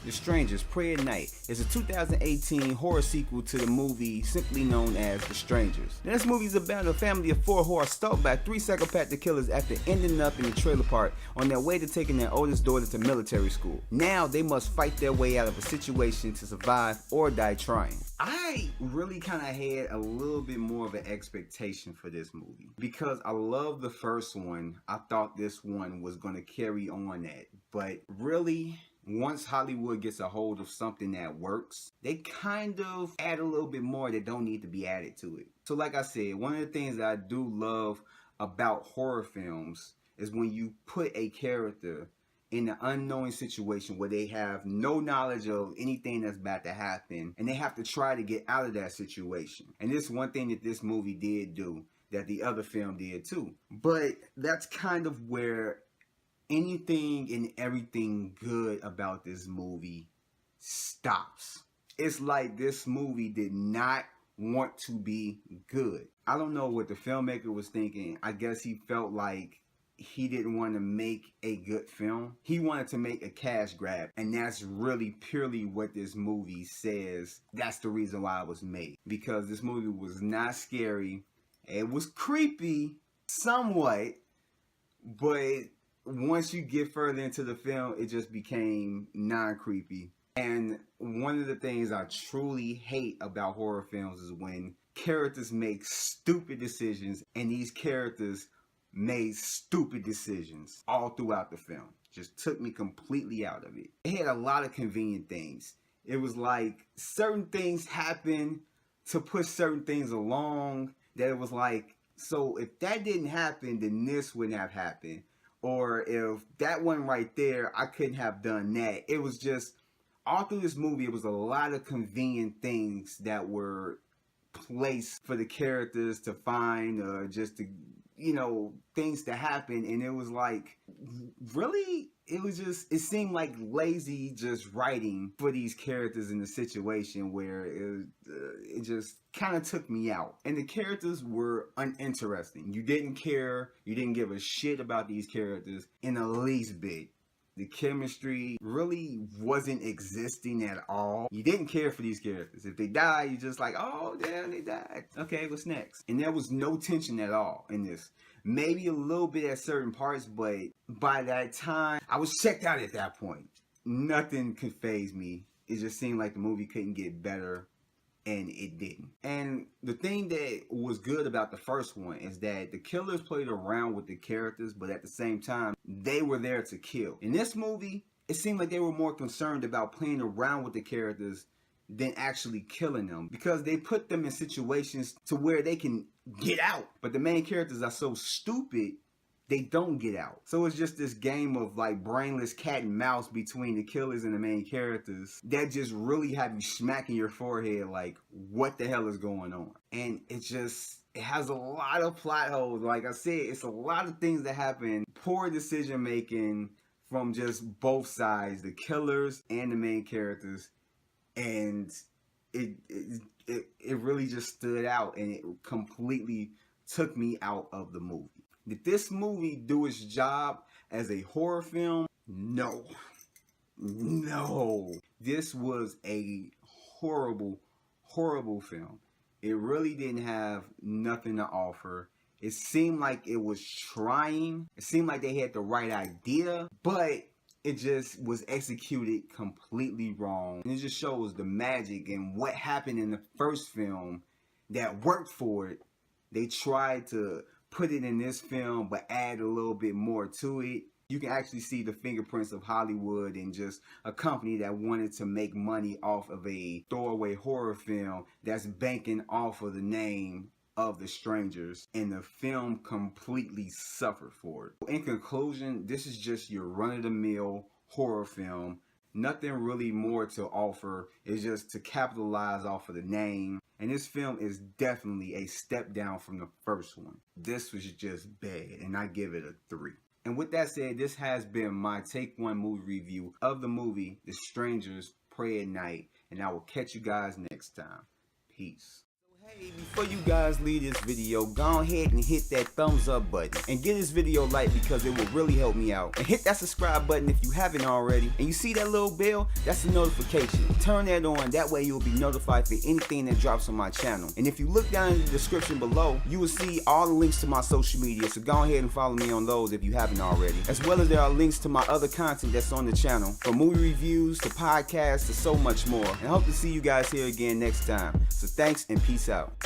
The Strangers Pray at Night is a 2018 horror sequel to the movie simply known as The Strangers. Now, this movie is about a family of 4 who are stalked by 3 psychopathic killers after ending up in a trailer park on their way to taking their oldest daughter to military school. Now they must fight their way out of a situation to survive or die trying. I really kind of had a little bit more of an expectation for this movie because I love the first one. I thought this one was going to carry on that, but really, once Hollywood gets a hold of something that works, they kind of add a little bit more that don't need to be added to it. So like I said, one of the things that I do love about horror films is when you put a character in an unknowing situation where they have no knowledge of anything that's about to happen and they have to try to get out of that situation. And this is one thing that this movie did do that the other film did too. But that's kind of where anything and everything good about this movie stops. It's like this movie did not want to be good. I don't know what the filmmaker was thinking. I guess he felt like he didn't want to make a good film. He wanted to make a cash grab, and that's really purely what this movie says. That's the reason why it was made, because this movie was not scary. It was creepy somewhat, but once you get further into the film, it just became non-creepy. And one of the things I truly hate about horror films is when characters make stupid decisions, and these characters made stupid decisions all throughout the film. Just took me completely out of it. It had a lot of convenient things. It was like certain things happen to push certain things along, that it was like, so if that didn't happen, then this wouldn't have happened. Or if that one right there, I couldn't have done that. It was just, all through this movie, it was a lot of convenient things that were placed for the characters to find, or just to, you know, things to happen. And it was like, really? It was just, it seemed like lazy just writing for these characters in the situation where it just kind of took me out. And the characters were uninteresting. You didn't care. You didn't give a shit about these characters in the least bit. The chemistry really wasn't existing at all. You didn't care for these characters. If they died, you're just like, oh, damn, they died. Okay, what's next? And there was no tension at all in this. Maybe a little bit at certain parts, but by that time, I was checked out at that point. Nothing could faze me. It just seemed like the movie couldn't get better, and it didn't. And the thing that was good about the first one is that the killers played around with the characters, but at the same time, they were there to kill. In this movie, it seemed like they were more concerned about playing around with the characters than actually killing them, because they put them in situations to where they can get out. But the main characters are so stupid, they don't get out. So it's just this game of like brainless cat and mouse between the killers and the main characters that just really have you smacking your forehead like, what the hell is going on? And it has a lot of plot holes. Like I said, it's a lot of things that happen. Poor decision making from just both sides, the killers and the main characters. And it really just stood out, and it completely took me out of the movie. Did this movie do its job as a horror film? No. No. This was a horrible, horrible film. It really didn't have nothing to offer. It seemed like it was trying. It seemed like they had the right idea, but it just was executed completely wrong. And it just shows the magic and what happened in the first film that worked for it. They tried to put it in this film, but add a little bit more to it. You can actually see the fingerprints of Hollywood and just a company that wanted to make money off of a throwaway horror film that's banking off of the name of The Strangers, and the film completely suffered for it. In conclusion, this is just your run-of-the-mill horror film. Nothing really more to offer. It's just to capitalize off of the name. And this film is definitely a step down from the first one. This was just bad, and I give it a 3. And with that said, this has been my Take One movie review of the movie The Strangers Pray at Night. And I will catch you guys next time. Peace. Hey, before you guys leave this video, go ahead and hit that thumbs up button and give this video a like because it will really help me out. And hit that subscribe button if you haven't already. And you see that little bell? That's a notification. Turn that on, that way you'll be notified for anything that drops on my channel. And if you look down in the description below, you will see all the links to my social media, so go ahead and follow me on those if you haven't already. As well as there are links to my other content that's on the channel, from movie reviews to podcasts to so much more. And I hope to see you guys here again next time. So thanks and peace out.